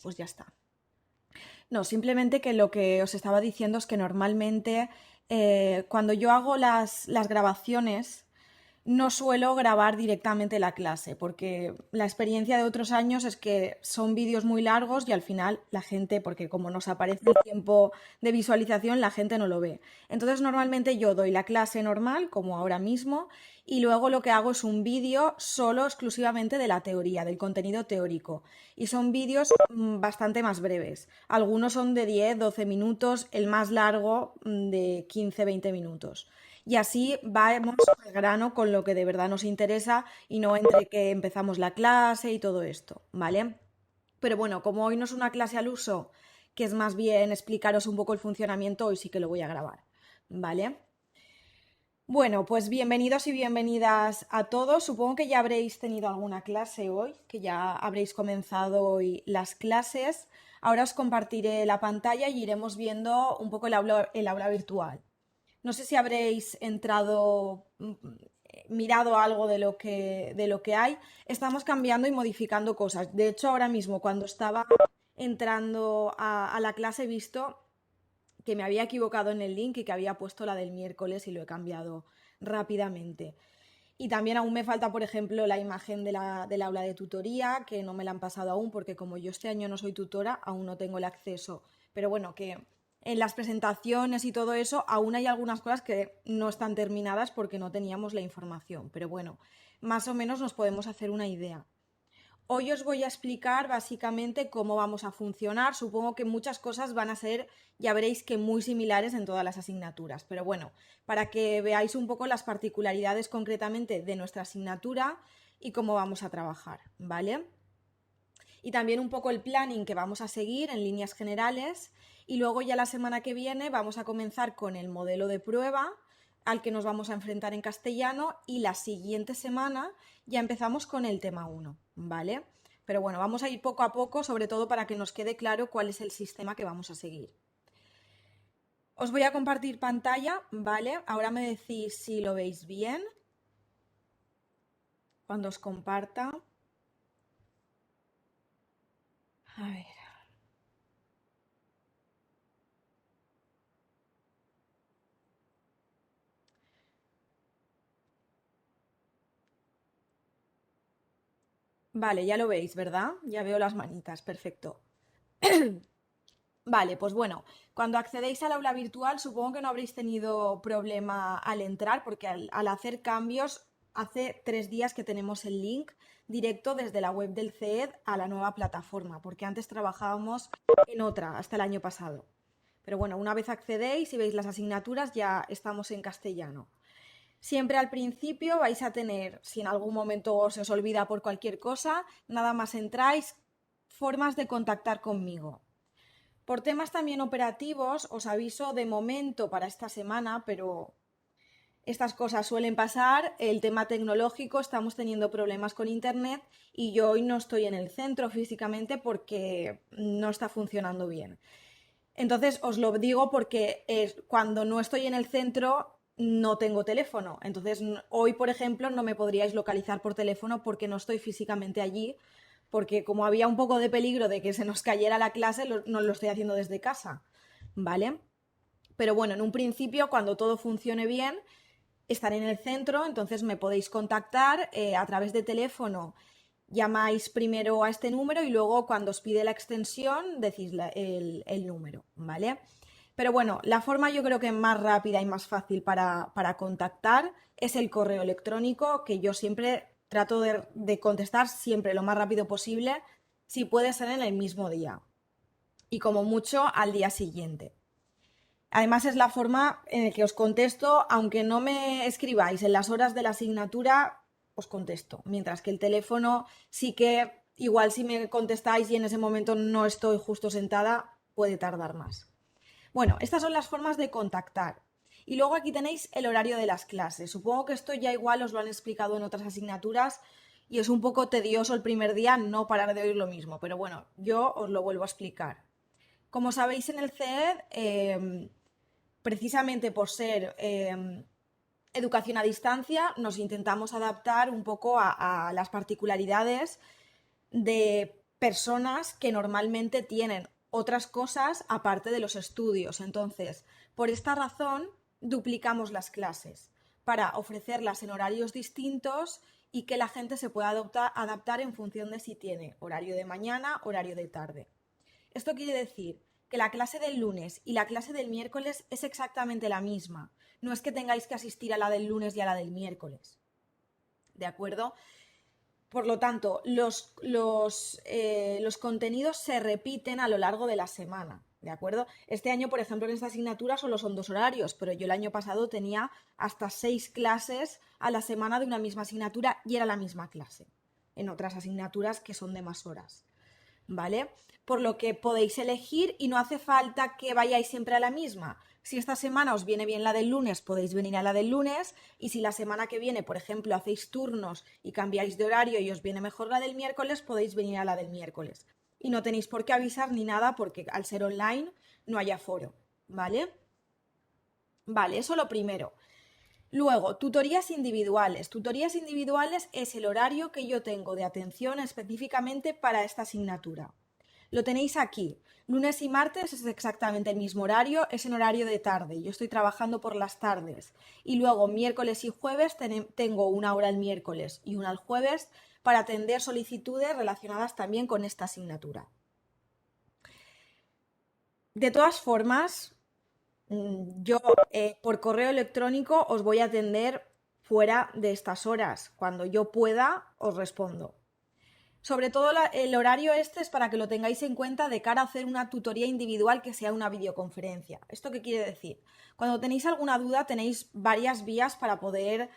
pues ya está. No, simplemente que lo que os estaba diciendo es que normalmente cuando yo hago las grabaciones no suelo grabar directamente la clase porque la experiencia de otros años es que son vídeos muy largos y al final la gente, porque como nos aparece el tiempo de visualización, la gente no lo ve. Entonces normalmente yo doy la clase normal, como ahora mismo, y luego lo que hago es un vídeo solo exclusivamente de la teoría, del contenido teórico. Y son vídeos bastante más breves. Algunos son de 10, 12 minutos, el más largo de 15, 20 minutos. Y así vamos al grano con lo que de verdad nos interesa y no entre que empezamos la clase y todo esto, ¿vale? Pero bueno, como hoy no es una clase al uso, que es más bien explicaros un poco el funcionamiento, hoy sí que lo voy a grabar, ¿vale? Bueno, pues bienvenidos y bienvenidas a todos. Supongo que ya habréis tenido alguna clase hoy, que ya habréis comenzado hoy las clases. Ahora os compartiré la pantalla y iremos viendo un poco el aula virtual. No sé si habréis entrado, mirado algo de lo que hay. Estamos cambiando y modificando cosas. De hecho, ahora mismo, cuando estaba entrando a la clase, he visto que me había equivocado en el link y que había puesto la del miércoles y lo he cambiado rápidamente. Y también aún me falta, por ejemplo, la imagen del aula de tutoría, que no me la han pasado aún, porque como yo este año no soy tutora, aún no tengo el acceso. Pero bueno, que en las presentaciones y todo eso, aún hay algunas cosas que no están terminadas porque no teníamos la información. Pero bueno, más o menos nos podemos hacer una idea. Hoy os voy a explicar básicamente cómo vamos a funcionar. Supongo que muchas cosas van a ser, ya veréis que muy similares en todas las asignaturas. Pero bueno, para que veáis un poco las particularidades concretamente de nuestra asignatura y cómo vamos a trabajar, ¿vale? Y también un poco el planning que vamos a seguir en líneas generales. Y luego ya la semana que viene vamos a comenzar con el modelo de prueba al que nos vamos a enfrentar en castellano y la siguiente semana ya empezamos con el tema 1, ¿vale? Pero bueno, vamos a ir poco a poco, sobre todo para que nos quede claro cuál es el sistema que vamos a seguir. Os voy a compartir pantalla, ¿vale? Ahora me decís si lo veis bien cuando os comparta. A ver. Vale, ya lo veis, ¿verdad? Ya veo las manitas, perfecto. Vale, pues bueno, cuando accedéis al aula virtual supongo que no habréis tenido problema al entrar porque al hacer cambios hace 3 días que tenemos el link directo desde la web del CEED a la nueva plataforma, porque antes trabajábamos en otra hasta el año pasado. Pero bueno, una vez accedéis y veis las asignaturas ya estamos en castellano. Siempre al principio vais a tener, si en algún momento se os olvida por cualquier cosa, nada más entráis, formas de contactar conmigo. Por temas también operativos, os aviso de momento para esta semana, pero estas cosas suelen pasar. El tema tecnológico, estamos teniendo problemas con internet y yo hoy no estoy en el centro físicamente porque no está funcionando bien. Entonces os lo digo porque cuando no estoy en el centro no tengo teléfono. Entonces hoy, por ejemplo, no me podríais localizar por teléfono porque no estoy físicamente allí, porque como había un poco de peligro de que se nos cayera la clase, no lo estoy haciendo desde casa, ¿vale? Pero bueno, en un principio, cuando todo funcione bien, estaré en el centro, entonces me podéis contactar a través de teléfono. Llamáis primero a este número y luego cuando os pide la extensión decís el número, ¿vale? Pero bueno, la forma yo creo que más rápida y más fácil para contactar es el correo electrónico, que yo siempre trato de contestar siempre lo más rápido posible, si puede ser en el mismo día y como mucho al día siguiente. Además es la forma en la que os contesto, aunque no me escribáis en las horas de la asignatura, os contesto. Mientras que el teléfono sí que, igual si me contestáis y en ese momento no estoy justo sentada, puede tardar más. Bueno, estas son las formas de contactar. Y luego aquí tenéis el horario de las clases. Supongo que esto ya igual os lo han explicado en otras asignaturas y es un poco tedioso el primer día no parar de oír lo mismo, pero bueno, yo os lo vuelvo a explicar. Como sabéis en el CEED, precisamente por ser educación a distancia, nos intentamos adaptar un poco a las particularidades de personas que normalmente tienen otras cosas aparte de los estudios. Entonces, por esta razón, duplicamos las clases para ofrecerlas en horarios distintos y que la gente se pueda adaptar en función de si tiene horario de mañana, horario de tarde. Esto quiere decir que la clase del lunes y la clase del miércoles es exactamente la misma. No es que tengáis que asistir a la del lunes y a la del miércoles. ¿De acuerdo? Por lo tanto, los contenidos se repiten a lo largo de la semana, ¿de acuerdo? Este año, por ejemplo, en esta asignatura solo son 2 horarios, pero yo el año pasado tenía hasta 6 clases a la semana de una misma asignatura y era la misma clase, en otras asignaturas que son de más horas, ¿vale? Por lo que podéis elegir y no hace falta que vayáis siempre a la misma. Si esta semana os viene bien la del lunes, podéis venir a la del lunes, y si la semana que viene, por ejemplo, hacéis turnos y cambiáis de horario y os viene mejor la del miércoles, podéis venir a la del miércoles. Y no tenéis por qué avisar ni nada porque al ser online no hay aforo, ¿vale? Vale, eso lo primero. Luego, tutorías individuales. Tutorías individuales es el horario que yo tengo de atención específicamente para esta asignatura. Lo tenéis aquí. Lunes y martes es exactamente el mismo horario, es en horario de tarde. Yo estoy trabajando por las tardes. Y luego miércoles y jueves tengo una hora el miércoles y una el jueves para atender solicitudes relacionadas también con esta asignatura. De todas formas, yo por correo electrónico os voy a atender fuera de estas horas. Cuando yo pueda, os respondo. Sobre todo el horario este es para que lo tengáis en cuenta de cara a hacer una tutoría individual que sea una videoconferencia. ¿Esto qué quiere decir? Cuando tenéis alguna duda tenéis varias vías para poder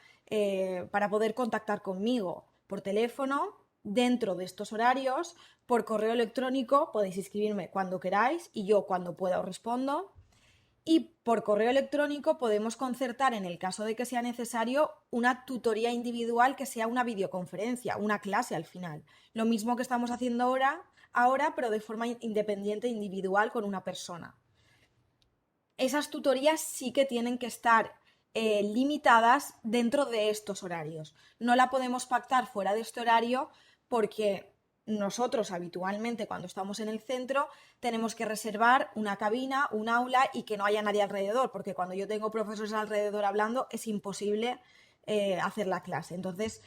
contactar conmigo. Por teléfono, dentro de estos horarios, por correo electrónico, podéis escribirme cuando queráis y yo cuando pueda os respondo. Y por correo electrónico podemos concertar, en el caso de que sea necesario, una tutoría individual que sea una videoconferencia, una clase al final. Lo mismo que estamos haciendo ahora, pero de forma independiente, individual, con una persona. Esas tutorías sí que tienen que estar limitadas dentro de estos horarios. No la podemos pactar fuera de este horario porque nosotros habitualmente cuando estamos en el centro tenemos que reservar una cabina, un aula y que no haya nadie alrededor, porque cuando yo tengo profesores alrededor hablando es imposible hacer la clase. Entonces,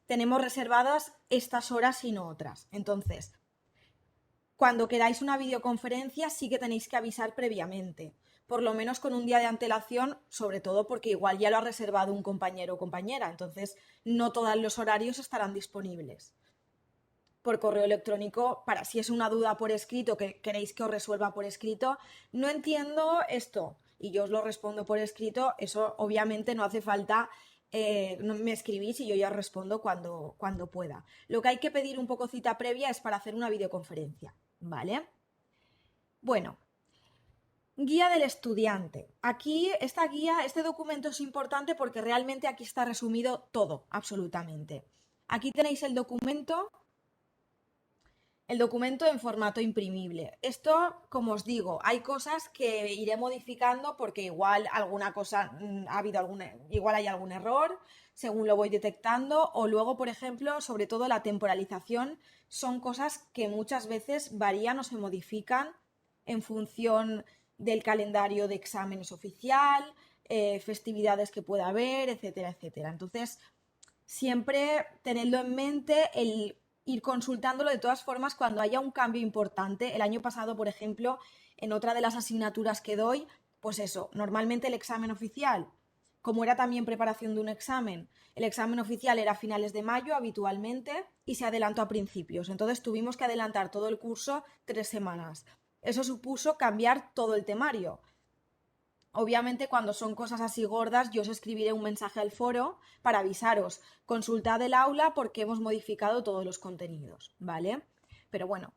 tenemos reservadas estas horas y no otras. Entonces, cuando queráis una videoconferencia sí que tenéis que avisar previamente, por lo menos con un día de antelación, sobre todo porque igual ya lo ha reservado un compañero o compañera, entonces no todos los horarios estarán disponibles. Por correo electrónico, para si es una duda por escrito que queréis que os resuelva por escrito, no entiendo esto y yo os lo respondo por escrito, eso obviamente no hace falta, me escribís y yo ya os respondo cuando pueda. Lo que hay que pedir un poco cita previa es para hacer una videoconferencia, ¿vale? Bueno, guía del estudiante. Aquí, esta guía, este documento es importante porque realmente aquí está resumido todo, absolutamente. Aquí tenéis el documento en formato imprimible. Esto, como os digo, hay cosas que iré modificando porque igual alguna cosa igual hay algún error según lo voy detectando, o luego, por ejemplo, sobre todo la temporalización, son cosas que muchas veces varían o se modifican en función del calendario de exámenes oficial, festividades que pueda haber, etcétera, etcétera. Entonces, siempre tenedlo en mente, el ir consultándolo de todas formas cuando haya un cambio importante. El año pasado, por ejemplo, en otra de las asignaturas que doy, pues eso, normalmente el examen oficial, como era también preparación de un examen, el examen oficial era a finales de mayo habitualmente y se adelantó a principios. Entonces tuvimos que adelantar todo el curso 3 semanas. Eso supuso cambiar todo el temario. Obviamente, cuando son cosas así gordas, yo os escribiré un mensaje al foro para avisaros. Consultad el aula porque hemos modificado todos los contenidos, ¿vale? Pero bueno,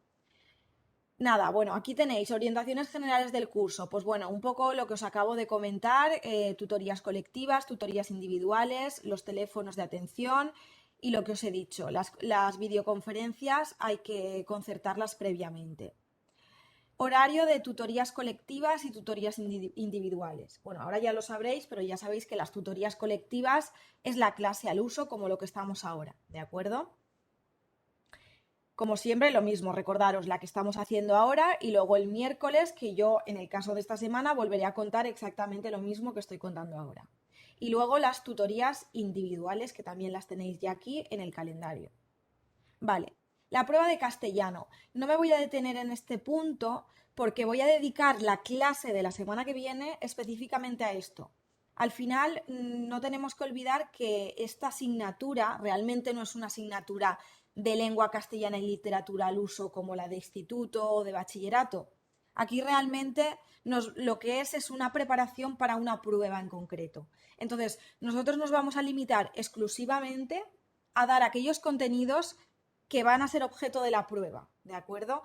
nada, bueno, aquí tenéis orientaciones generales del curso. Pues bueno, un poco lo que os acabo de comentar, tutorías colectivas, tutorías individuales, los teléfonos de atención y lo que os he dicho, las videoconferencias hay que concertarlas previamente. Horario de tutorías colectivas y tutorías individuales. Bueno, ahora ya lo sabréis, pero ya sabéis que las tutorías colectivas es la clase al uso como lo que estamos ahora, ¿de acuerdo? Como siempre, lo mismo, recordaros la que estamos haciendo ahora y luego el miércoles, que yo en el caso de esta semana volveré a contar exactamente lo mismo que estoy contando ahora. Y luego las tutorías individuales, que también las tenéis ya aquí en el calendario. Vale, la prueba de castellano. No me voy a detener en este punto porque voy a dedicar la clase de la semana que viene específicamente a esto. Al final, no tenemos que olvidar que esta asignatura realmente no es una asignatura de lengua castellana y literatura al uso como la de instituto o de bachillerato. Aquí realmente lo que es una preparación para una prueba en concreto. Entonces, nosotros nos vamos a limitar exclusivamente a dar aquellos contenidos que van a ser objeto de la prueba, ¿de acuerdo?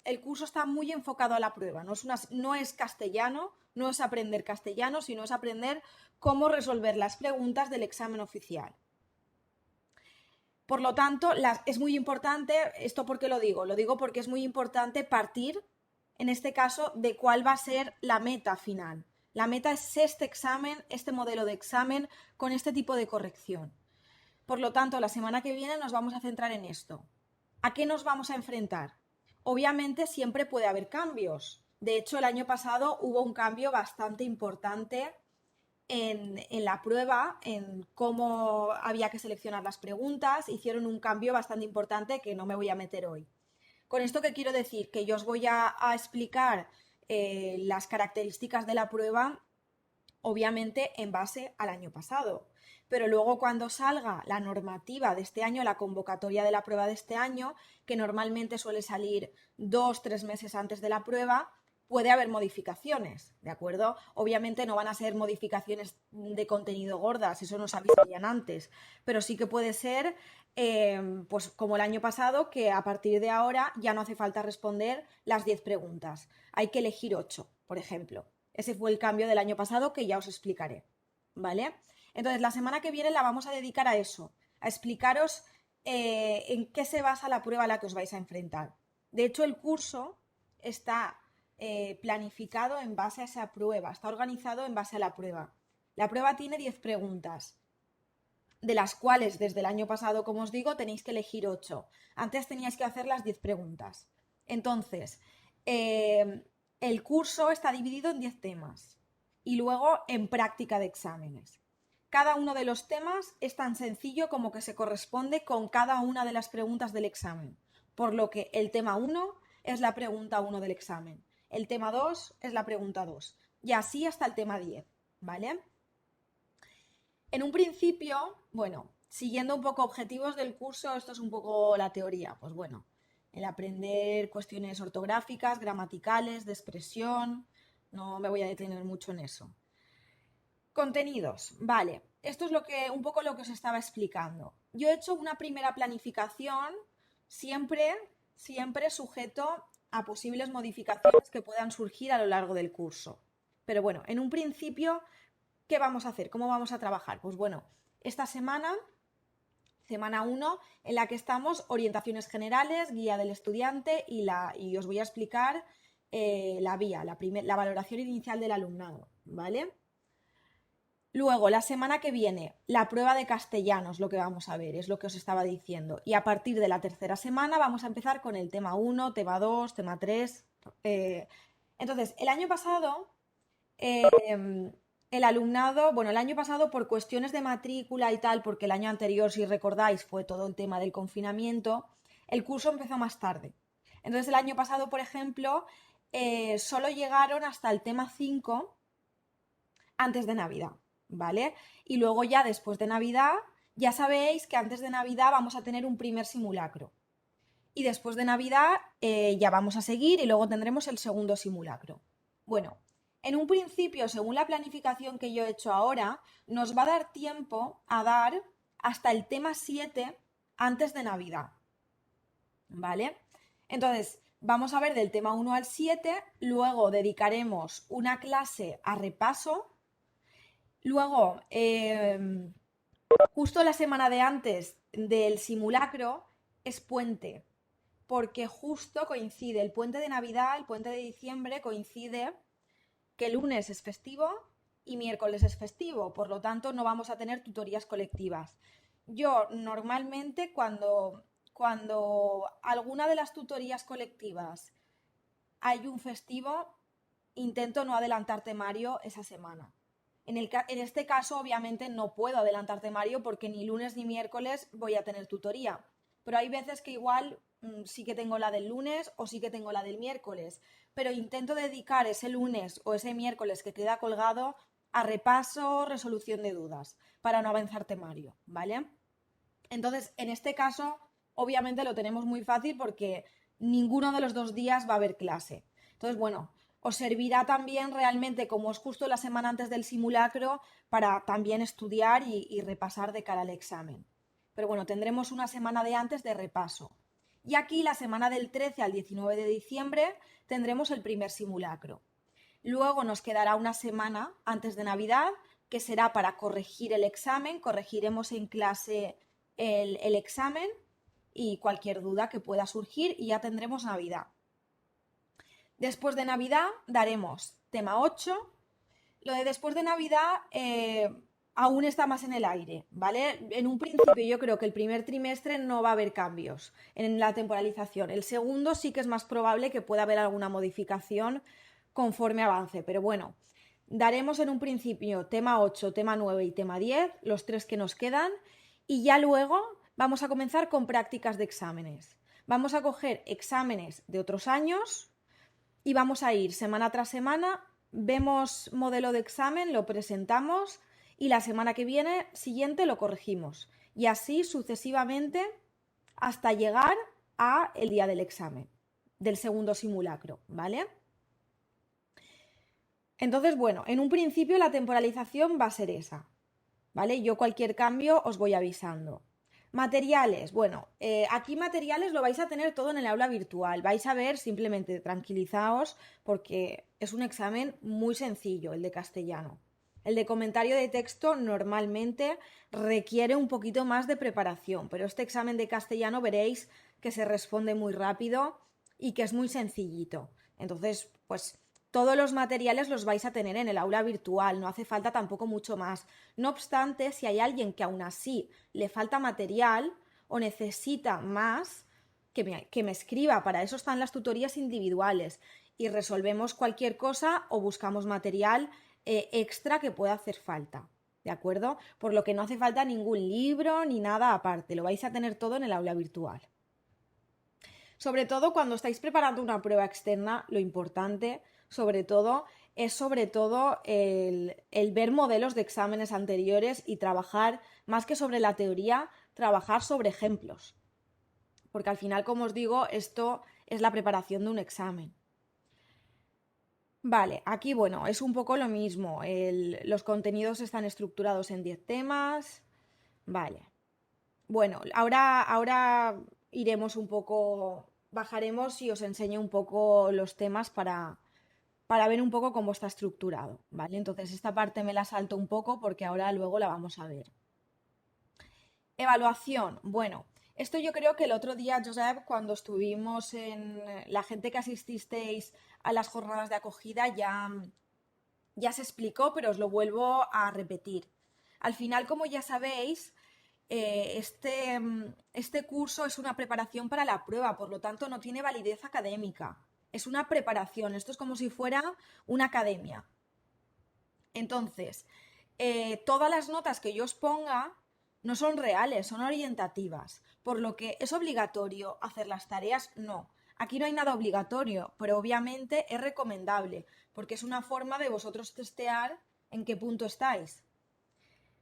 El curso está muy enfocado a la prueba, no es castellano, no es aprender castellano, sino es aprender cómo resolver las preguntas del examen oficial. Por lo tanto, es muy importante, ¿esto por qué lo digo? Lo digo porque es muy importante partir, en este caso, de cuál va a ser la meta final. La meta es este examen, este modelo de examen, con este tipo de corrección. Por lo tanto, la semana que viene nos vamos a centrar en esto. ¿A qué nos vamos a enfrentar? Obviamente siempre puede haber cambios. De hecho, el año pasado hubo un cambio bastante importante en la prueba, en cómo había que seleccionar las preguntas. Hicieron un cambio bastante importante que no me voy a meter hoy. Con esto, ¿qué quiero decir? Que yo os voy a explicar las características de la prueba, obviamente en base al año pasado. Pero luego cuando salga la normativa de este año, la convocatoria de la prueba de este año, que normalmente suele salir 2-3 meses antes de la prueba, puede haber modificaciones, ¿de acuerdo? Obviamente no van a ser modificaciones de contenido gordas, eso nos avisarían antes, pero sí que puede ser, pues como el año pasado, que a partir de ahora ya no hace falta responder las 10 preguntas, hay que elegir 8, por ejemplo. Ese fue el cambio del año pasado que ya os explicaré, ¿vale? Entonces, la semana que viene la vamos a dedicar a eso, a explicaros en qué se basa la prueba a la que os vais a enfrentar. De hecho, el curso está planificado en base a esa prueba, está organizado en base a la prueba. La prueba tiene 10 preguntas, de las cuales desde el año pasado, como os digo, tenéis que elegir 8. Antes teníais que hacer las 10 preguntas. Entonces, el curso está dividido en 10 temas y luego en práctica de exámenes. Cada uno de los temas es tan sencillo como que se corresponde con cada una de las preguntas del examen, por lo que el tema 1 es la pregunta 1 del examen, el tema 2 es la pregunta 2 y así hasta el tema 10, ¿vale? En un principio, bueno, siguiendo un poco objetivos del curso, esto es un poco la teoría, pues bueno, el aprender cuestiones ortográficas, gramaticales, de expresión, no me voy a detener mucho en eso. Contenidos, vale, esto es un poco lo que os estaba explicando. Yo he hecho una primera planificación siempre sujeto a posibles modificaciones que puedan surgir a lo largo del curso. Pero bueno, en un principio, ¿qué vamos a hacer? ¿Cómo vamos a trabajar? Pues bueno, esta semana 1, en la que estamos orientaciones generales, guía del estudiante y os voy a explicar la vía, la valoración inicial del alumnado, ¿vale? Luego, la semana que viene, la prueba de castellano es lo que vamos a ver, es lo que os estaba diciendo. Y a partir de la tercera semana vamos a empezar con el tema 1, tema 2, tema 3. Entonces, el año pasado, el alumnado, bueno, el año pasado por cuestiones de matrícula y tal, porque el año anterior, si recordáis, fue todo el tema del confinamiento, el curso empezó más tarde. Entonces, el año pasado, por ejemplo, solo llegaron hasta el tema 5 antes de Navidad. ¿Vale? Y luego ya después de Navidad, ya sabéis que antes de Navidad vamos a tener un primer simulacro. Y después de Navidad ya vamos a seguir y luego tendremos el segundo simulacro. Bueno, en un principio, según la planificación que yo he hecho ahora, nos va a dar tiempo a dar hasta el tema 7 antes de Navidad. ¿Vale? Entonces, vamos a ver del tema 1 al 7, luego dedicaremos una clase a repaso. Luego, justo la semana de antes del simulacro es puente, porque justo coincide el puente de Navidad, el puente de diciembre, coincide que el lunes es festivo y miércoles es festivo, por lo tanto no vamos a tener tutorías colectivas. Yo normalmente cuando cuando alguna de las tutorías colectivas hay un festivo, intento no adelantar temario esa semana. En este caso, obviamente, no puedo adelantar temario porque ni lunes ni miércoles voy a tener tutoría. Pero hay veces que igual sí que tengo la del lunes o sí que tengo la del miércoles. Pero intento dedicar ese lunes o ese miércoles que queda colgado a repaso, resolución de dudas, para no avanzar temario, ¿vale? Entonces, en este caso, obviamente lo tenemos muy fácil porque ninguno de los 2 días va a haber clase. Entonces, bueno, os servirá también realmente, como es justo la semana antes del simulacro, para también estudiar y repasar de cara al examen. Pero bueno, tendremos una semana de antes de repaso. Y aquí, la semana del 13 al 19 de diciembre, tendremos el primer simulacro. Luego nos quedará una semana antes de Navidad, que será para corregir el examen. Corregiremos en clase el examen y cualquier duda que pueda surgir y ya tendremos Navidad. Después de Navidad daremos tema 8. Lo de después de Navidad aún está más en el aire, ¿vale? En un principio yo creo que el primer trimestre no va a haber cambios en la temporalización. El segundo sí que es más probable que pueda haber alguna modificación conforme avance, pero bueno, daremos en un principio tema 8, tema 9 y tema 10, los 3 que nos quedan, y ya luego vamos a comenzar con prácticas de exámenes. Vamos a coger exámenes de otros años y vamos a ir semana tras semana, vemos modelo de examen, lo presentamos y la semana que viene, siguiente, lo corregimos. Y así sucesivamente hasta llegar a el día del examen, del segundo simulacro, ¿vale? Entonces, bueno, en un principio la temporalización va a ser esa, ¿vale? Yo cualquier cambio os voy avisando. Materiales, bueno, aquí materiales lo vais a tener todo en el aula virtual. Vais a ver, simplemente tranquilizaos porque es un examen muy sencillo, el de castellano. El de comentario de texto normalmente requiere un poquito más de preparación, pero este examen de castellano veréis que se responde muy rápido y que es muy sencillito. Entonces, pues todos los materiales los vais a tener en el aula virtual, no hace falta tampoco mucho más. No obstante, si hay alguien que aún así le falta material o necesita más, que me escriba. Para eso están las tutorías individuales y resolvemos cualquier cosa o buscamos material extra que pueda hacer falta. ¿De acuerdo? Por lo que no hace falta ningún libro ni nada aparte, lo vais a tener todo en el aula virtual. Sobre todo cuando estáis preparando una prueba externa, lo importante, sobre todo, es el ver modelos de exámenes anteriores y trabajar, más que sobre la teoría, trabajar sobre ejemplos. Porque al final, como os digo, esto es la preparación de un examen. Vale, aquí bueno, es un poco lo mismo. Los contenidos están estructurados en 10 temas. Vale. Bueno, ahora iremos un poco, bajaremos y os enseño un poco los temas para ver un poco cómo está estructurado, ¿vale? Entonces esta parte me la salto un poco porque ahora luego la vamos a ver. Evaluación. Bueno, esto yo creo que el otro día, Josep, cuando estuvimos en la gente que asististeis a las jornadas de acogida ya se explicó, pero os lo vuelvo a repetir. Al final, como ya sabéis, este curso es una preparación para la prueba, por lo tanto no tiene validez académica. Es una preparación, esto es como si fuera una academia. Entonces, todas las notas que yo os ponga no son reales, son orientativas, por lo que es obligatorio hacer las tareas, no. Aquí no hay nada obligatorio, pero obviamente es recomendable, porque es una forma de vosotros testear en qué punto estáis.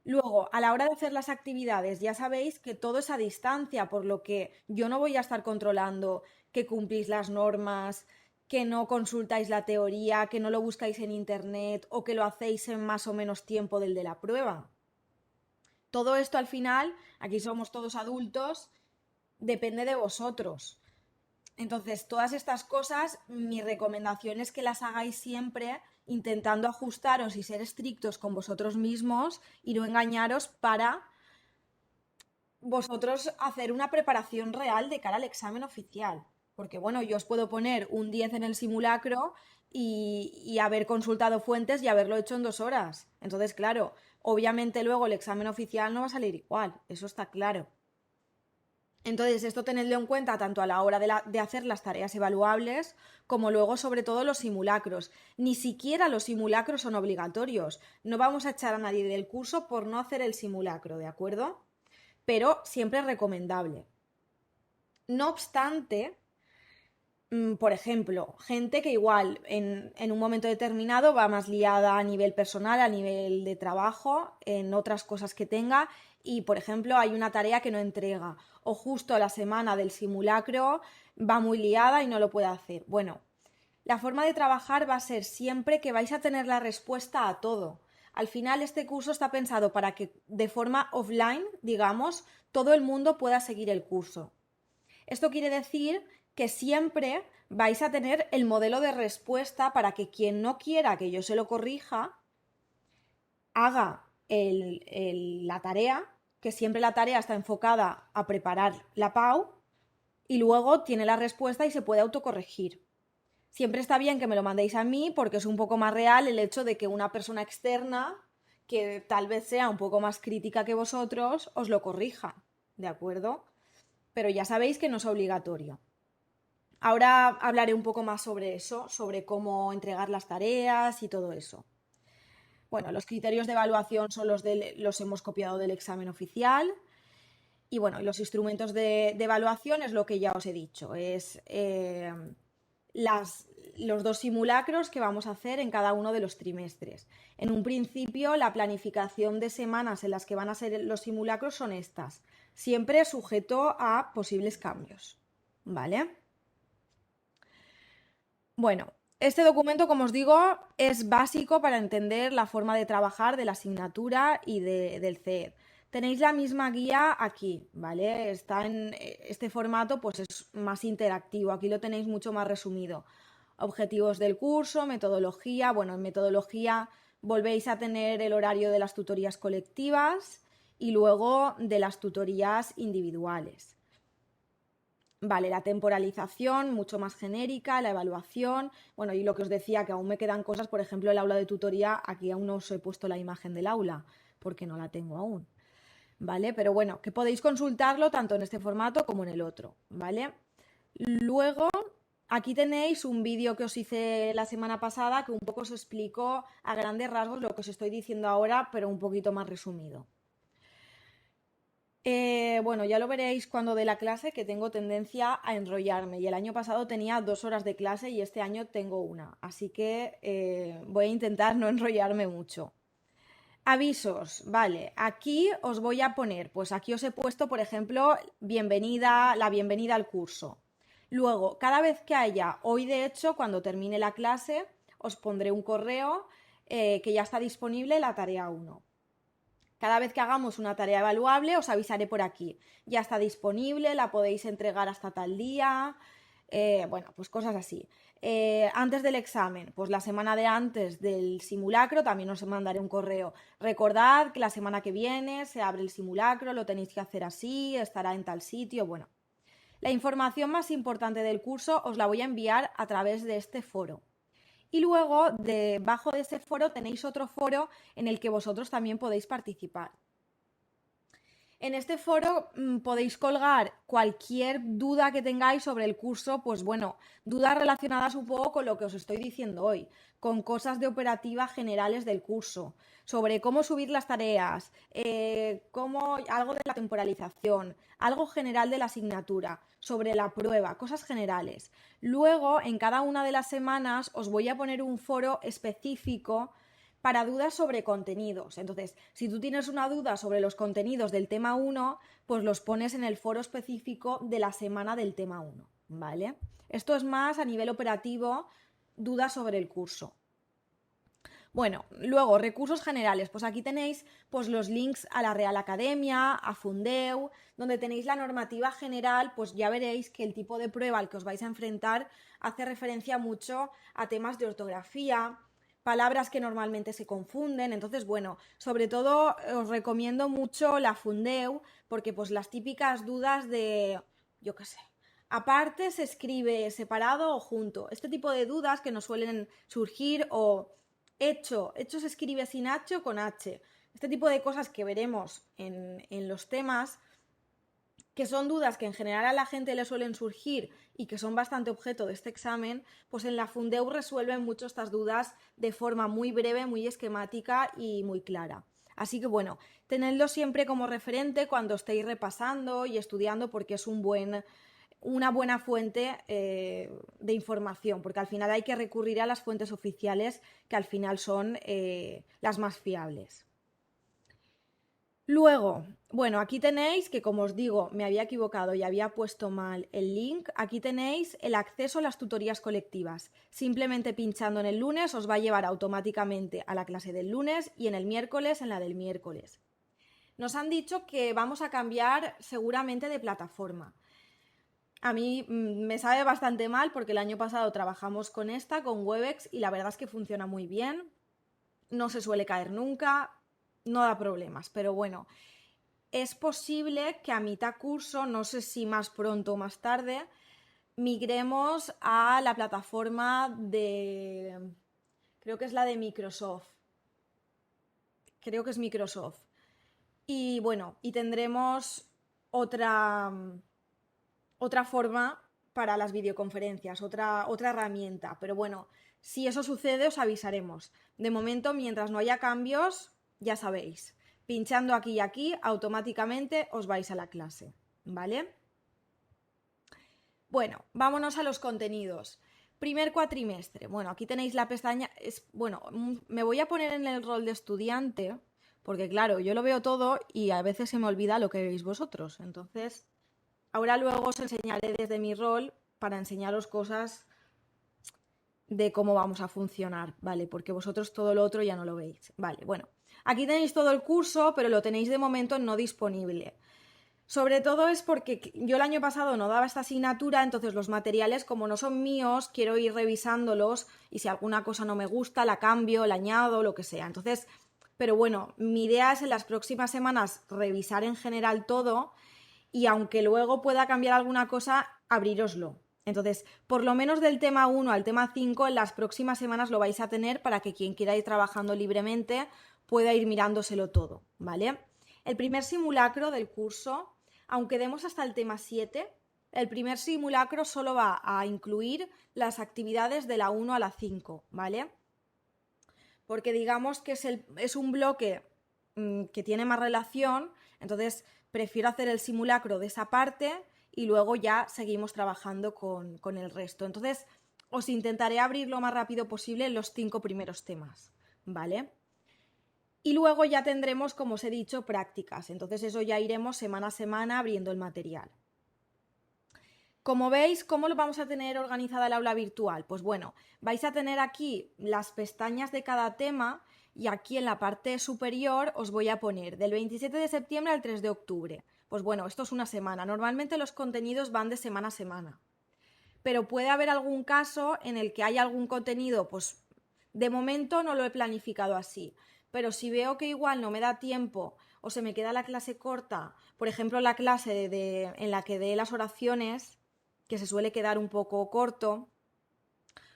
Luego, a la hora de hacer las actividades, ya sabéis que todo es a distancia, por lo que yo no voy a estar controlando que cumplís las normas, que no consultáis la teoría, que no lo buscáis en internet o que lo hacéis en más o menos tiempo del de la prueba. Todo esto al final, aquí somos todos adultos, depende de vosotros. Entonces, todas estas cosas, mi recomendación es que las hagáis siempre intentando ajustaros y ser estrictos con vosotros mismos y no engañaros para vosotros hacer una preparación real de cara al examen oficial. Porque bueno, yo os puedo poner un 10 en el simulacro y haber consultado fuentes y haberlo hecho en 2 horas. Entonces, claro, obviamente luego el examen oficial no va a salir igual, eso está claro. Entonces, esto tenedlo en cuenta tanto a la hora de hacer las tareas evaluables como luego sobre todo los simulacros. Ni siquiera los simulacros son obligatorios. No vamos a echar a nadie del curso por no hacer el simulacro, ¿de acuerdo? Pero siempre es recomendable. No obstante, por ejemplo, gente que igual en un momento determinado va más liada a nivel personal, a nivel de trabajo, en otras cosas que tenga y, por ejemplo, hay una tarea que no entrega o justo a la semana del simulacro va muy liada y no lo puede hacer. Bueno, la forma de trabajar va a ser siempre que vais a tener la respuesta a todo. Al final, este curso está pensado para que de forma offline, digamos, todo el mundo pueda seguir el curso. Esto quiere decir que siempre vais a tener el modelo de respuesta para que quien no quiera que yo se lo corrija, haga la tarea, que siempre la tarea está enfocada a preparar la PAU y luego tiene la respuesta y se puede autocorregir. Siempre está bien que me lo mandéis a mí porque es un poco más real el hecho de que una persona externa, que tal vez sea un poco más crítica que vosotros, os lo corrija, ¿de acuerdo? Pero ya sabéis que no es obligatorio. Ahora hablaré un poco más sobre eso, sobre cómo entregar las tareas y todo eso. Bueno, los criterios de evaluación son los hemos copiado del examen oficial. Y bueno, los instrumentos de evaluación es lo que ya os he dicho. Es las, los dos simulacros que vamos a hacer en cada uno de los trimestres. En un principio, la planificación de semanas en las que van a ser los simulacros son estas, siempre sujeto a posibles cambios. ¿Vale? Bueno, este documento, como os digo, es básico para entender la forma de trabajar de la asignatura y del CEED. Tenéis la misma guía aquí, ¿vale? Está en este formato, pues es más interactivo. Aquí lo tenéis mucho más resumido. Objetivos del curso, metodología. Bueno, en metodología volvéis a tener el horario de las tutorías colectivas y luego de las tutorías individuales. Vale, la temporalización, mucho más genérica, la evaluación, bueno, y lo que os decía, que aún me quedan cosas, por ejemplo, el aula de tutoría, aquí aún no os he puesto la imagen del aula, porque no la tengo aún, ¿vale? Pero bueno, que podéis consultarlo tanto en este formato como en el otro, ¿vale? Luego, aquí tenéis un vídeo que os hice la semana pasada que un poco os explico a grandes rasgos lo que os estoy diciendo ahora, pero un poquito más resumido. Bueno, ya lo veréis cuando dé la clase que tengo tendencia a enrollarme y el año pasado tenía 2 horas de clase y este año tengo una, así que voy a intentar no enrollarme mucho. Avisos, vale, aquí os voy a poner, pues aquí os he puesto, por ejemplo, la bienvenida al curso. Luego, cada vez que haya, hoy de hecho, cuando termine la clase, os pondré un correo que ya está disponible la tarea 1. Cada vez que hagamos una tarea evaluable os avisaré por aquí. Ya está disponible, la podéis entregar hasta tal día. Bueno, pues cosas así. Antes del examen, pues la semana de antes del simulacro también os mandaré un correo. Recordad que la semana que viene se abre el simulacro, lo tenéis que hacer así, estará en tal sitio. Bueno, la información más importante del curso os la voy a enviar a través de este foro. Y luego, debajo de ese foro, tenéis otro foro en el que vosotros también podéis participar. En este foro podéis colgar cualquier duda que tengáis sobre el curso, pues bueno, dudas relacionadas un poco con lo que os estoy diciendo hoy, con cosas de operativa generales del curso, sobre cómo subir las tareas, algo de la temporalización, algo general de la asignatura, sobre la prueba, cosas generales. Luego, en cada una de las semanas, os voy a poner un foro específico para dudas sobre contenidos. Entonces, si tú tienes una duda sobre los contenidos del tema 1, pues los pones en el foro específico de la semana del tema 1, ¿vale? Esto es más a nivel operativo, dudas sobre el curso. Bueno, luego, recursos generales. Pues aquí tenéis pues, los links a la Real Academia, a Fundeu, donde tenéis la normativa general, pues ya veréis que el tipo de prueba al que os vais a enfrentar hace referencia mucho a temas de ortografía, palabras que normalmente se confunden. Entonces, bueno, sobre todo os recomiendo mucho la Fundeu, porque pues las típicas dudas de, yo qué sé, aparte se escribe separado o junto. Este tipo de dudas que nos suelen surgir o hecho se escribe sin H o con H. Este tipo de cosas que veremos en los temas que son dudas que en general a la gente le suelen surgir y que son bastante objeto de este examen, pues en la Fundeu resuelven mucho estas dudas de forma muy breve, muy esquemática y muy clara. Así que bueno, tenedlo siempre como referente cuando estéis repasando y estudiando porque es una buena fuente de información, porque al final hay que recurrir a las fuentes oficiales que al final son las más fiables. Luego, bueno, aquí tenéis que, como os digo, me había equivocado y había puesto mal el link. Aquí tenéis el acceso a las tutorías colectivas. Simplemente pinchando en el lunes os va a llevar automáticamente a la clase del lunes y en el miércoles en la del miércoles. Nos han dicho que vamos a cambiar seguramente de plataforma. A mí me sabe bastante mal porque el año pasado trabajamos con esta, con Webex, y la verdad es que funciona muy bien. No se suele caer nunca, no da problemas, pero bueno, es posible que a mitad curso, no sé si más pronto o más tarde, migremos a la plataforma creo que es la de Microsoft. Creo que es Microsoft. Y bueno, y tendremos otra forma para las videoconferencias, otra herramienta. Pero bueno, si eso sucede os avisaremos. De momento, mientras no haya cambios, ya sabéis, pinchando aquí y aquí, automáticamente os vais a la clase, ¿vale? Bueno, vámonos a los contenidos. Primer cuatrimestre. Bueno, aquí tenéis la pestaña. Bueno, me voy a poner en el rol de estudiante, porque claro, yo lo veo todo y a veces se me olvida lo que veis vosotros. Entonces, ahora luego os enseñaré desde mi rol para enseñaros cosas de cómo vamos a funcionar, ¿vale? Porque vosotros todo lo otro ya no lo veis. Vale, bueno, aquí tenéis todo el curso, pero lo tenéis de momento no disponible. Sobre todo es porque yo el año pasado no daba esta asignatura, entonces los materiales, como no son míos, quiero ir revisándolos y si alguna cosa no me gusta, la cambio, la añado, lo que sea. Entonces, pero bueno, mi idea es en las próximas semanas revisar en general todo y aunque luego pueda cambiar alguna cosa, abriroslo. Entonces, por lo menos del tema 1 al tema 5, en las próximas semanas lo vais a tener para que quien quiera ir trabajando libremente pueda ir mirándoselo todo, ¿vale? El primer simulacro del curso, aunque demos hasta el tema 7, el primer simulacro solo va a incluir las actividades de la 1 a la 5, ¿vale? Porque digamos que es un bloque que tiene más relación, entonces prefiero hacer el simulacro de esa parte y luego ya seguimos trabajando con el resto. Entonces os intentaré abrir lo más rápido posible los 5 primeros temas, ¿vale? Y luego ya tendremos, como os he dicho, prácticas. Entonces eso ya iremos semana a semana abriendo el material. Como veis, ¿cómo lo vamos a tener organizada el aula virtual? Pues bueno, vais a tener aquí las pestañas de cada tema y aquí en la parte superior os voy a poner del 27 de septiembre al 3 de octubre. Pues bueno, esto es una semana. Normalmente los contenidos van de semana a semana. Pero puede haber algún caso en el que haya algún contenido, pues de momento no lo he planificado así. Pero si veo que igual no me da tiempo o se me queda la clase corta, por ejemplo la clase en la que dé las oraciones, que se suele quedar un poco corto,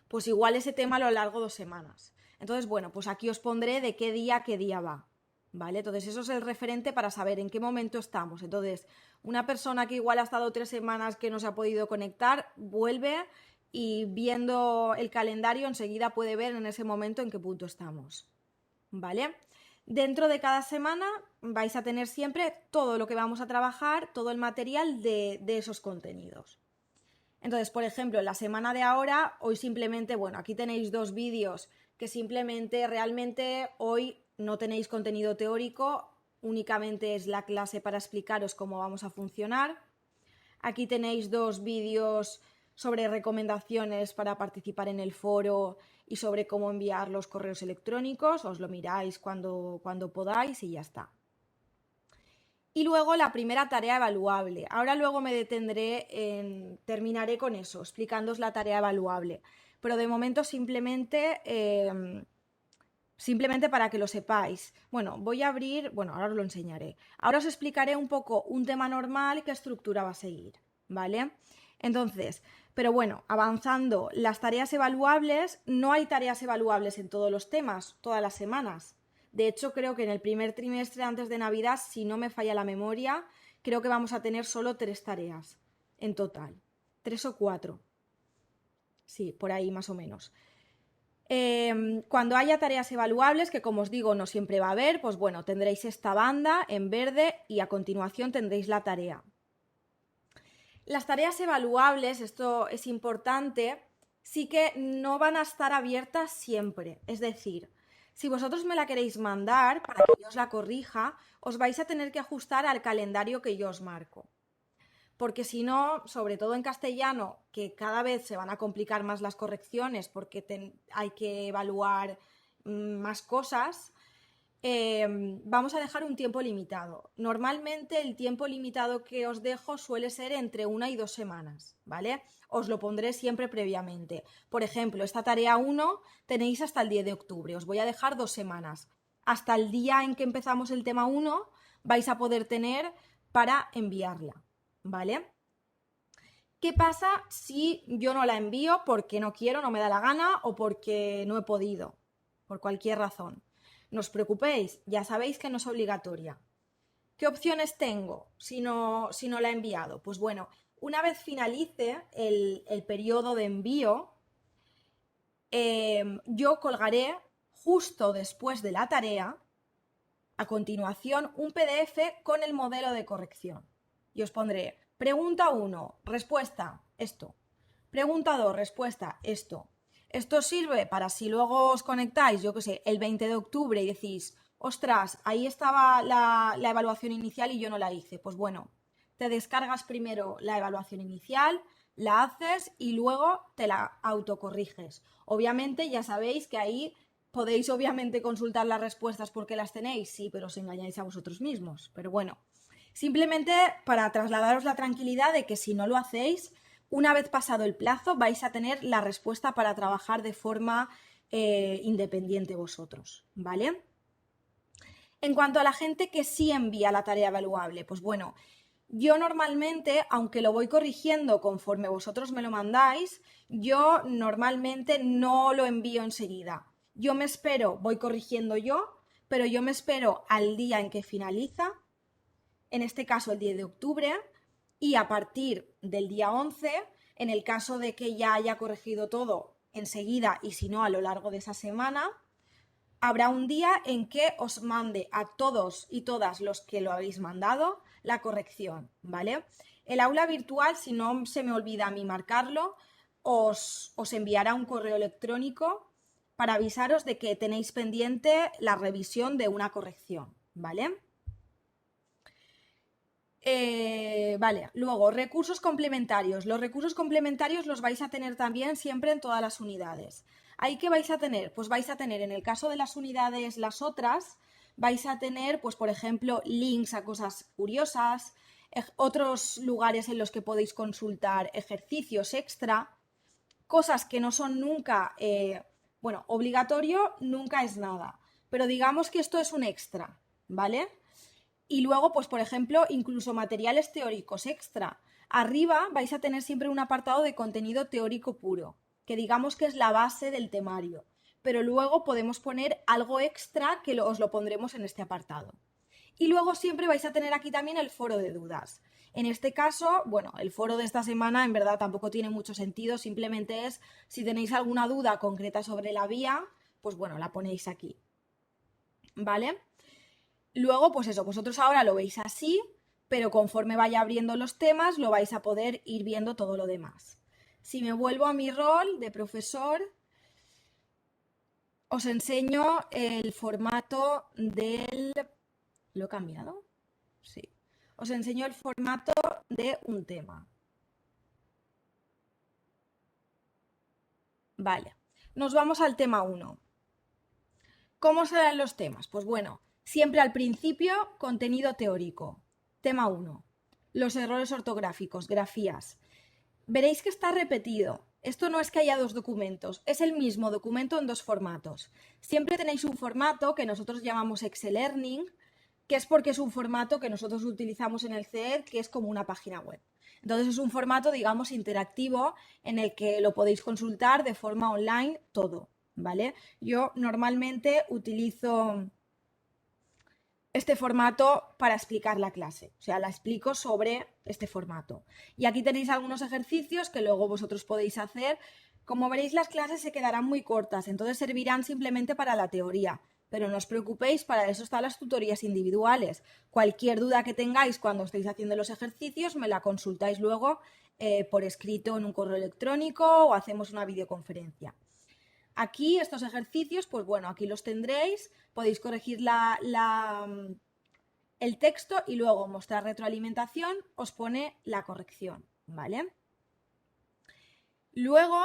pues igual ese tema lo alargo 2 semanas. Entonces, bueno, pues aquí os pondré de qué día va, ¿vale? Entonces, eso es el referente para saber en qué momento estamos. Entonces, una persona que igual ha estado 3 semanas que no se ha podido conectar, vuelve y viendo el calendario enseguida puede ver en ese momento en qué punto estamos, ¿vale? Dentro de cada semana vais a tener siempre todo lo que vamos a trabajar, todo el material de esos contenidos. Entonces, por ejemplo, en la semana de ahora, hoy simplemente, bueno, aquí tenéis 2 vídeos que simplemente realmente hoy no tenéis contenido teórico, únicamente es la clase para explicaros cómo vamos a funcionar. Aquí tenéis 2 vídeos sobre recomendaciones para participar en el foro y sobre cómo enviar los correos electrónicos, os lo miráis cuando podáis y ya está. Y luego la primera tarea evaluable. Ahora luego me terminaré con eso, explicándoos la tarea evaluable. Pero de momento simplemente para que lo sepáis. Bueno, voy a abrir, bueno, ahora os lo enseñaré. Ahora os explicaré un poco un tema normal y qué estructura va a seguir, ¿vale? Entonces, pero bueno, avanzando, las tareas evaluables, no hay tareas evaluables en todos los temas, todas las semanas. De hecho, creo que en el primer trimestre antes de Navidad, si no me falla la memoria, creo que vamos a tener solo 3 tareas en total, 3 o 4. Sí, por ahí más o menos. Cuando haya tareas evaluables, que como os digo no siempre va a haber, pues bueno, tendréis esta banda en verde y a continuación tendréis la tarea. Las tareas evaluables, esto es importante, sí que no van a estar abiertas siempre. Es decir, si vosotros me la queréis mandar para que yo os la corrija, os vais a tener que ajustar al calendario que yo os marco. Porque si no, sobre todo en castellano, que cada vez se van a complicar más las correcciones porque hay que evaluar más cosas, vamos a dejar un tiempo limitado. Normalmente el tiempo limitado que os dejo suele ser entre 1 y 2 semanas, ¿vale? Os lo pondré siempre previamente. Por ejemplo, esta tarea 1 tenéis hasta el 10 de octubre, os voy a dejar 2 semanas. Hasta el día en que empezamos el tema 1 vais a poder tener para enviarla, ¿vale? ¿Qué pasa si yo no la envío porque no quiero, no me da la gana o porque no he podido? Por cualquier razón. No os preocupéis, ya sabéis que no es obligatoria. ¿Qué opciones tengo si no la he enviado? Pues bueno, una vez finalice el periodo de envío, yo colgaré justo después de la tarea, a continuación, un PDF con el modelo de corrección. Y os pondré pregunta 1, respuesta, esto. Pregunta 2, respuesta, esto. Esto sirve para si luego os conectáis, yo qué sé, el 20 de octubre y decís, ostras, ahí estaba la evaluación inicial y yo no la hice. Pues bueno, te descargas primero la evaluación inicial, la haces y luego te la autocorriges. Obviamente ya sabéis que ahí podéis obviamente consultar las respuestas porque las tenéis, sí, pero os engañáis a vosotros mismos. Pero bueno, simplemente para trasladaros la tranquilidad de que si no lo hacéis, una vez pasado el plazo vais a tener la respuesta para trabajar de forma independiente vosotros, ¿vale? En cuanto a la gente que sí envía la tarea evaluable, pues bueno, yo normalmente, aunque lo voy corrigiendo conforme vosotros me lo mandáis, yo normalmente no lo envío enseguida. Yo me espero, voy corrigiendo yo, pero yo me espero al día en que finaliza, en este caso el 10 de octubre, y a partir del día 11, en el caso de que ya haya corregido todo enseguida y si no a lo largo de esa semana, habrá un día en que os mande a todos y todas los que lo habéis mandado la corrección, ¿vale? El aula virtual, si no se me olvida a mí marcarlo, os enviará un correo electrónico para avisaros de que tenéis pendiente la revisión de una corrección, ¿vale? Vale, luego, recursos complementarios. Los recursos complementarios los vais a tener también siempre en todas las unidades. ¿Ahí qué vais a tener? Pues vais a tener, en el caso de las unidades, las otras, vais a tener, pues por ejemplo, links a cosas curiosas, otros lugares en los que podéis consultar ejercicios extra, cosas que no son nunca, bueno, obligatorio nunca es nada, pero digamos que esto es un extra, ¿vale? Y luego, pues por ejemplo, incluso materiales teóricos extra. Arriba vais a tener siempre un apartado de contenido teórico puro, que digamos que es la base del temario. Pero luego podemos poner algo extra que os lo pondremos en este apartado. Y luego siempre vais a tener aquí también el foro de dudas. En este caso, bueno, el foro de esta semana en verdad tampoco tiene mucho sentido, simplemente es si tenéis alguna duda concreta sobre la vía, pues bueno, la ponéis aquí. ¿Vale? Luego, pues eso, vosotros ahora lo veis así, pero conforme vaya abriendo los temas lo vais a poder ir viendo todo lo demás. Si me vuelvo a mi rol de profesor, os enseño el formato del... ¿Lo he cambiado? Sí. Os enseño el formato de un tema. Vale. Nos vamos al tema 1. ¿Cómo serán los temas? Pues bueno, siempre al principio, contenido teórico. Tema 1. Los errores ortográficos, grafías. Veréis que está repetido. Esto no es que haya dos documentos, es el mismo documento en dos formatos. Siempre tenéis un formato que nosotros llamamos Excel Learning, que es porque es un formato que nosotros utilizamos en el CEED, que es como una página web. Entonces es un formato, digamos, interactivo en el que lo podéis consultar de forma online todo, ¿vale? Yo normalmente utilizo este formato para explicar la clase. O sea, la explico sobre este formato. Y aquí tenéis algunos ejercicios que luego vosotros podéis hacer. Como veréis, las clases se quedarán muy cortas, entonces servirán simplemente para la teoría. Pero no os preocupéis, para eso están las tutorías individuales. Cualquier duda que tengáis cuando estéis haciendo los ejercicios, me la consultáis luego por escrito en un correo electrónico o hacemos una videoconferencia. Aquí estos ejercicios, pues bueno, aquí los tendréis, podéis corregir el texto y luego mostrar retroalimentación, os pone la corrección, ¿vale? Luego,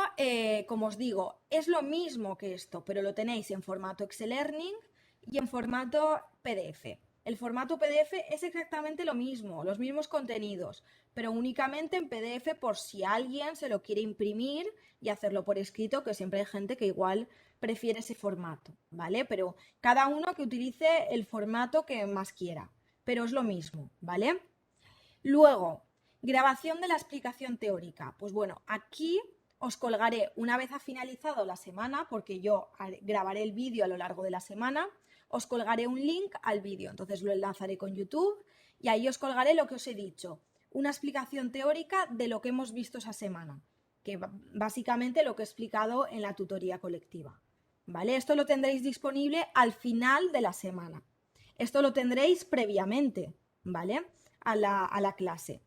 como os digo, es lo mismo que esto, pero lo tenéis en formato Excel Learning y en formato PDF. El formato PDF es exactamente lo mismo, los mismos contenidos, pero únicamente en PDF por si alguien se lo quiere imprimir y hacerlo por escrito, que siempre hay gente que igual prefiere ese formato, ¿vale? Pero cada uno que utilice el formato que más quiera, pero es lo mismo, ¿vale? Luego, grabación de la explicación teórica. Pues bueno, aquí os colgaré una vez ha finalizado la semana, porque yo grabaré el vídeo a lo largo de la semana, os colgaré un link al vídeo, entonces lo enlazaré con YouTube y ahí os colgaré lo que os he dicho, una explicación teórica de lo que hemos visto esa semana, que básicamente lo que he explicado en la tutoría colectiva, ¿vale? Esto lo tendréis disponible al final de la semana. Esto lo tendréis previamente, ¿vale? A la clase.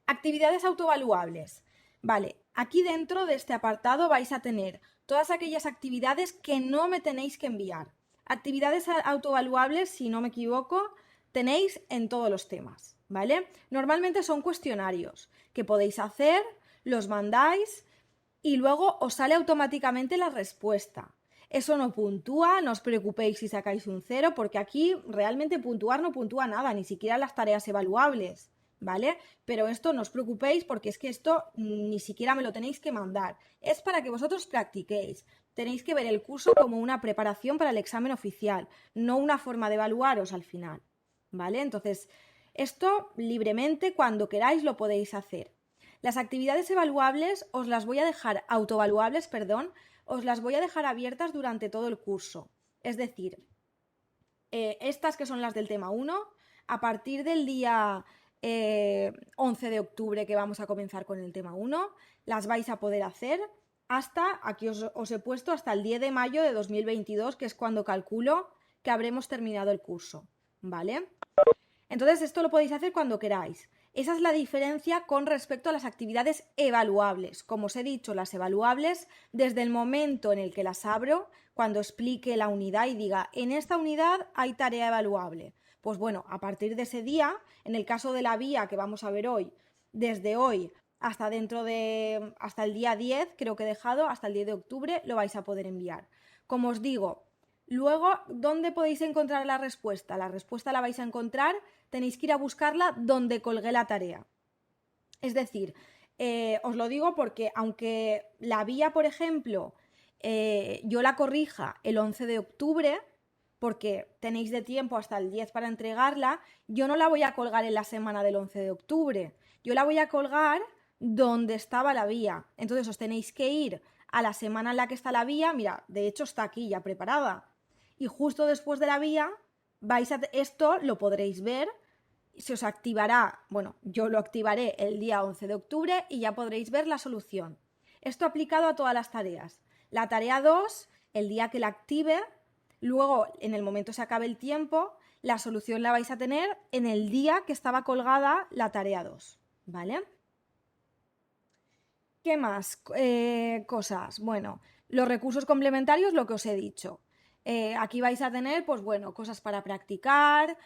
Actividades autoevaluables. Vale, aquí dentro de este apartado vais a tener todas aquellas actividades que no me tenéis que enviar. Actividades autoevaluables, si no me equivoco, tenéis en todos los temas, ¿vale? Normalmente son cuestionarios que podéis hacer, los mandáis y luego os sale automáticamente la respuesta. Eso no puntúa, no os preocupéis si sacáis un 0, porque aquí realmente puntuar no puntúa nada, ni siquiera las tareas evaluables, ¿vale? Pero esto no os preocupéis porque es que esto ni siquiera me lo tenéis que mandar. Es para que vosotros practiquéis. Tenéis que ver el curso como una preparación para el examen oficial, no una forma de evaluaros al final, ¿vale? Entonces, esto libremente, cuando queráis, lo podéis hacer. Las actividades evaluables os las voy a dejar, autoevaluables, perdón, os las voy a dejar abiertas durante todo el curso. Es decir, estas que son las del tema 1, a partir del día 11 de octubre que vamos a comenzar con el tema 1, las vais a poder hacer hasta, aquí os he puesto, hasta el 10 de mayo de 2022, que es cuando calculo que habremos terminado el curso, ¿vale? Entonces esto lo podéis hacer cuando queráis. Esa es la diferencia con respecto a las actividades evaluables. Como os he dicho, las evaluables, desde el momento en el que las abro, cuando explique la unidad y diga, en esta unidad hay tarea evaluable. Pues bueno, a partir de ese día, en el caso de la vía que vamos a ver hoy, desde hoy hasta hasta el día 10, creo que he dejado, hasta el 10 de octubre, lo vais a poder enviar. Como os digo, luego, ¿dónde podéis encontrar la respuesta? La respuesta la vais a encontrar, tenéis que ir a buscarla donde colgué la tarea. Es decir, os lo digo porque aunque la vía, por ejemplo, yo la corrija el 11 de octubre, porque tenéis de tiempo hasta el 10 para entregarla, yo no la voy a colgar en la semana del 11 de octubre. Yo la voy a colgar donde estaba la vía. Entonces os tenéis que ir a la semana en la que está la vía. Mira, de hecho está aquí ya preparada. Y justo después de la vía, esto lo podréis ver, se os activará, bueno, yo lo activaré el día 11 de octubre y ya podréis ver la solución. Esto aplicado a todas las tareas. La tarea 2, el día que la active, luego en el momento se acabe el tiempo, la solución la vais a tener en el día que estaba colgada la tarea 2, ¿vale? ¿Qué más cosas? Bueno, los recursos complementarios, lo que os he dicho. Aquí vais a tener, pues bueno, cosas para practicar.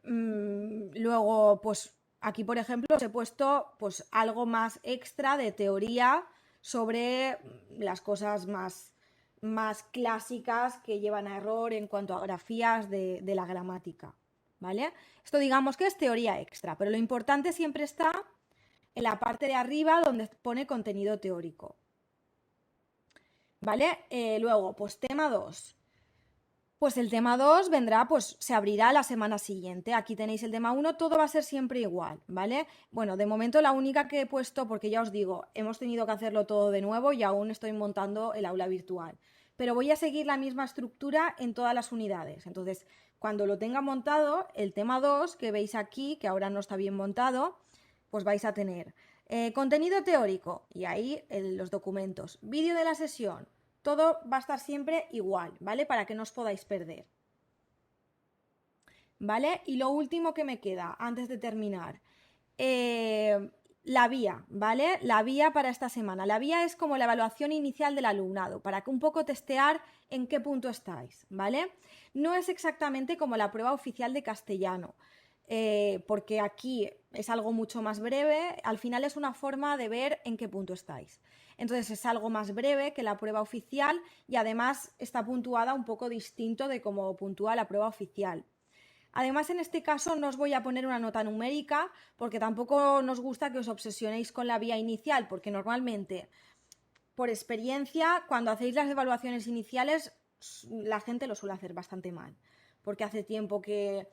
Luego, pues aquí, por ejemplo, os he puesto pues algo más extra de teoría sobre las cosas más clásicas que llevan a error en cuanto a grafías de la gramática, ¿vale? Esto digamos que es teoría extra, pero lo importante siempre está en la parte de arriba donde pone contenido teórico, ¿vale? Luego, pues tema 2. Pues el tema 2 vendrá, pues se abrirá la semana siguiente. Aquí tenéis el tema 1, todo va a ser siempre igual, ¿vale? Bueno, de momento la única que he puesto, porque ya os digo, hemos tenido que hacerlo todo de nuevo y aún estoy montando el aula virtual. pero voy a seguir la misma estructura en todas las unidades. Entonces, cuando lo tenga montado, el tema 2, que veis aquí, que ahora no está bien montado, pues vais a tener contenido teórico, y ahí los documentos, vídeo de la sesión, todo va a estar siempre igual, ¿vale? Para que no os podáis perder. ¿Vale? Y lo último que me queda antes de terminar, la vía, ¿vale? La vía para esta semana. La vía es como la evaluación inicial del alumnado, para que un poco testear en qué punto estáis, ¿vale? No es exactamente como la prueba oficial de castellano, porque aquí es algo mucho más breve, al final es una forma de ver en qué punto estáis. Entonces es algo más breve que la prueba oficial y además está puntuada un poco distinto de cómo puntúa la prueba oficial. Además, en este caso no os voy a poner una nota numérica porque tampoco nos gusta que os obsesionéis con la vía inicial, porque normalmente, por experiencia, cuando hacéis las evaluaciones iniciales, la gente lo suele hacer bastante mal, porque hace tiempo que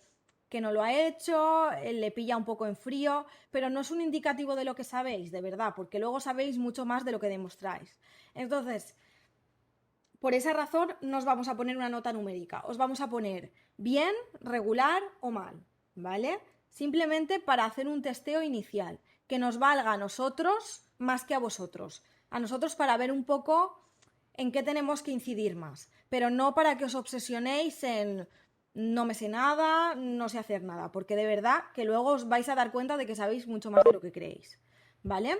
no lo ha hecho, le pilla un poco en frío, pero no es un indicativo de lo que sabéis, de verdad, porque luego sabéis mucho más de lo que demostráis. Entonces, por esa razón no os vamos a poner una nota numérica, os vamos a poner bien, regular o mal, ¿vale? Simplemente para hacer un testeo inicial, que nos valga a nosotros más que a vosotros. A nosotros para ver un poco en qué tenemos que incidir más, pero no para que os obsesionéis en no me sé nada, no sé hacer nada, porque de verdad que luego os vais a dar cuenta de que sabéis mucho más de lo que creéis, ¿vale?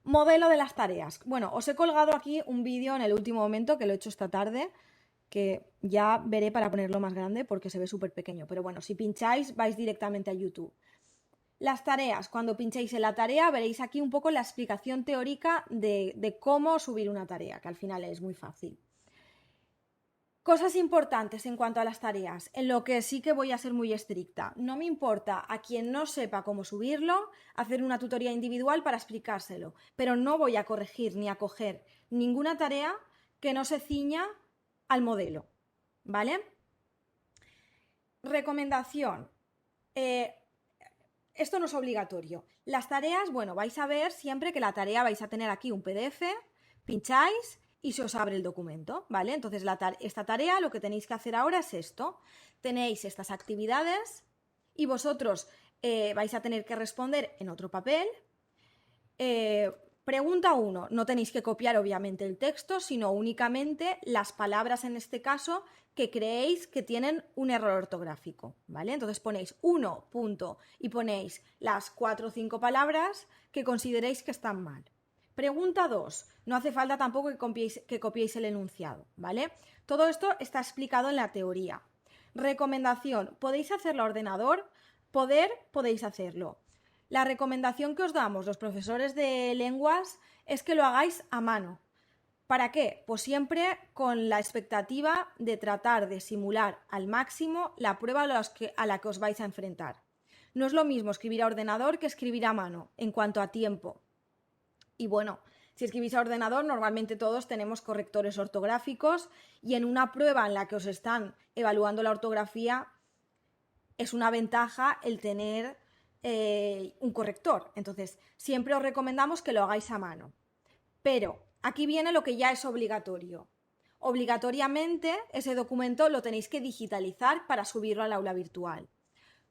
Modelo de las tareas. Bueno, os he colgado aquí un vídeo en el último momento que lo he hecho esta tarde, que ya veré para ponerlo más grande porque se ve súper pequeño. Pero bueno, si pincháis vais directamente a YouTube. Las tareas. Cuando pinchéis en la tarea veréis aquí un poco la explicación teórica de cómo subir una tarea, que al final es muy fácil. Cosas importantes en cuanto a las tareas, en lo que sí que voy a ser muy estricta. No me importa a quien no sepa cómo subirlo, hacer una tutoría individual para explicárselo, pero no voy a corregir ni a coger ninguna tarea que no se ciña al modelo, ¿vale? Recomendación. Esto no es obligatorio. Las tareas, bueno, vais a ver siempre que la tarea vais a tener aquí un PDF, pincháis y se os abre el documento, ¿vale? Entonces esta tarea lo que tenéis que hacer ahora es esto. Tenéis estas actividades y vosotros vais a tener que responder en otro papel. Pregunta 1. No tenéis que copiar obviamente el texto, sino únicamente las palabras en este caso que creéis que tienen un error ortográfico, ¿vale? Entonces ponéis 1 punto y ponéis las 4 o 5 palabras que consideréis que están mal. Pregunta 2. No hace falta tampoco que copiéis el enunciado, ¿vale? Todo esto está explicado en la teoría. Recomendación. ¿Podéis hacerlo a ordenador? Podéis hacerlo. La recomendación que os damos los profesores de lenguas es que lo hagáis a mano. ¿Para qué? Pues siempre con la expectativa de tratar de simular al máximo la prueba a la que os vais a enfrentar. No es lo mismo escribir a ordenador que escribir a mano en cuanto a tiempo. Y bueno, si escribís a ordenador, normalmente todos tenemos correctores ortográficos y en una prueba en la que os están evaluando la ortografía es una ventaja el tener un corrector. Entonces, siempre os recomendamos que lo hagáis a mano. Pero aquí viene lo que ya es obligatorio. Obligatoriamente ese documento lo tenéis que digitalizar para subirlo al aula virtual.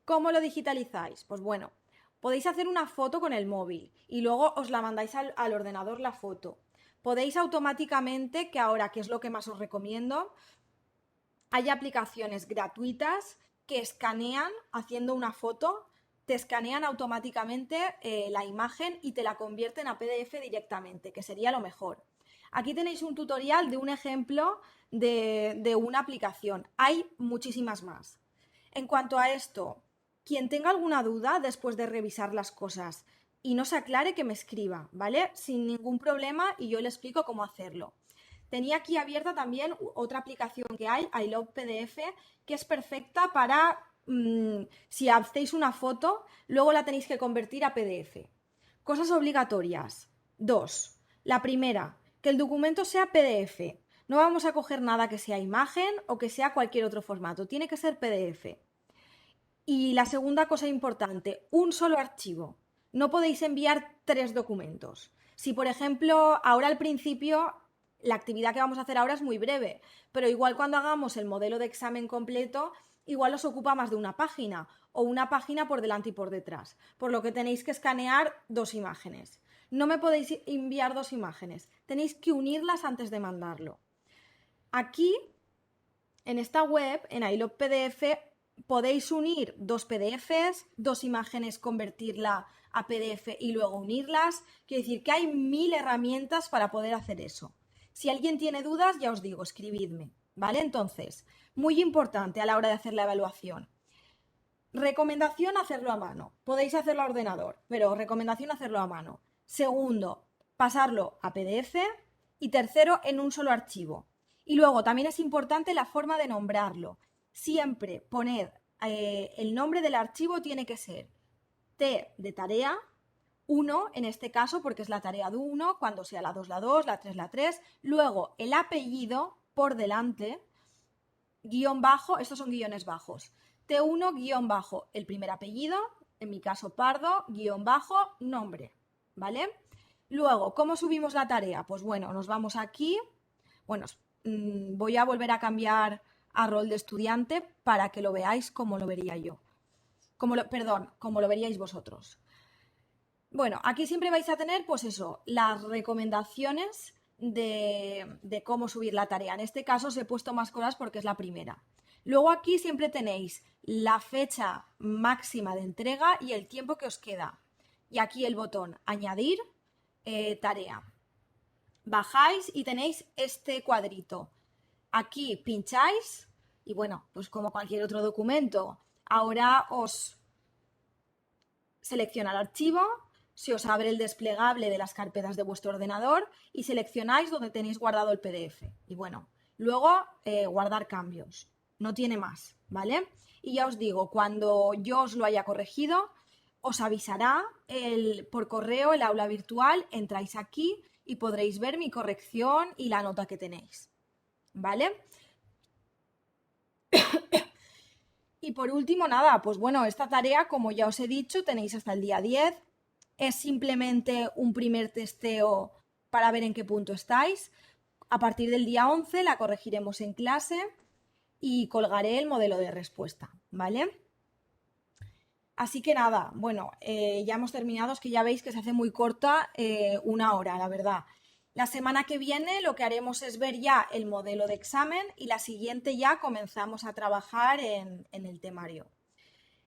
¿Cómo lo digitalizáis? Pues bueno, podéis hacer una foto con el móvil y luego os la mandáis al ordenador la foto. Podéis automáticamente, que ahora, que es lo que más os recomiendo, hay aplicaciones gratuitas que escanean haciendo una foto, te escanean automáticamente la imagen y te la convierten a PDF directamente, que sería lo mejor. Aquí tenéis un tutorial de un ejemplo de una aplicación. Hay muchísimas más. En cuanto a esto, quien tenga alguna duda después de revisar las cosas y no se aclare, que me escriba, ¿vale? Sin ningún problema y yo le explico cómo hacerlo. Tenía aquí abierta también otra aplicación que hay, I Love PDF, que es perfecta para, si hacéis una foto, luego la tenéis que convertir a PDF. Cosas obligatorias. 2. La primera, que el documento sea PDF. No vamos a coger nada que sea imagen o que sea cualquier otro formato. Tiene que ser PDF. Y la segunda cosa importante, un solo archivo. No podéis enviar 3 documentos. Si, por ejemplo, ahora al principio La actividad que vamos a hacer ahora es muy breve, pero igual cuando hagamos el modelo de examen completo, igual os ocupa más de una página o una página por delante y por detrás, por lo que tenéis que escanear 2 imágenes. No me podéis enviar 2 imágenes, tenéis que unirlas antes de mandarlo. Aquí, en esta web, en iLove PDF, podéis unir 2 PDFs, 2 imágenes, convertirla a PDF y luego unirlas. Quiero decir que hay 1000 herramientas para poder hacer eso. Si alguien tiene dudas, ya os digo, escribidme, ¿vale? Entonces, muy importante a la hora de hacer la evaluación. Recomendación, hacerlo a mano. Podéis hacerlo a ordenador, pero recomendación, hacerlo a mano. Segundo, pasarlo a PDF. Y tercero, en un solo archivo. Y luego también es importante la forma de nombrarlo. Siempre poned el nombre del archivo tiene que ser T de tarea, 1 en este caso porque es la tarea de 1, cuando sea la 2, la 3, la 3. Luego el apellido por delante, guión bajo, estos son guiones bajos. T1 guión bajo el primer apellido, en mi caso Pardo, guión bajo, nombre, ¿vale? Luego, ¿cómo subimos la tarea? Pues bueno, nos vamos aquí. Bueno, voy a volver a cambiar a rol de estudiante para que lo veáis como lo vería yo. Como lo veríais vosotros. Bueno, aquí siempre vais a tener, pues eso, las recomendaciones de cómo subir la tarea. En este caso os he puesto más cosas porque es la primera. Luego aquí siempre tenéis la fecha máxima de entrega y el tiempo que os queda. Y aquí el botón añadir tarea. Bajáis y tenéis este cuadrito. Aquí pincháis y bueno, pues como cualquier otro documento, ahora os selecciona el archivo, se os abre el desplegable de las carpetas de vuestro ordenador y seleccionáis donde tenéis guardado el PDF. Y bueno, luego guardar cambios. No tiene más, ¿vale? Y ya os digo, cuando yo os lo haya corregido, os avisará por correo el aula virtual, entráis aquí y podréis ver mi corrección y la nota que tenéis, ¿vale? Y por último, nada, pues bueno, esta tarea, como ya os he dicho, tenéis hasta el día 10. Es simplemente un primer testeo para ver en qué punto estáis. A partir del día 11 la corregiremos en clase y colgaré el modelo de respuesta, ¿vale? Así que nada, bueno, ya hemos terminado, es que ya veis que se hace muy corta una hora, la verdad. La semana que viene lo que haremos es ver ya el modelo de examen y la siguiente ya comenzamos a trabajar en el temario.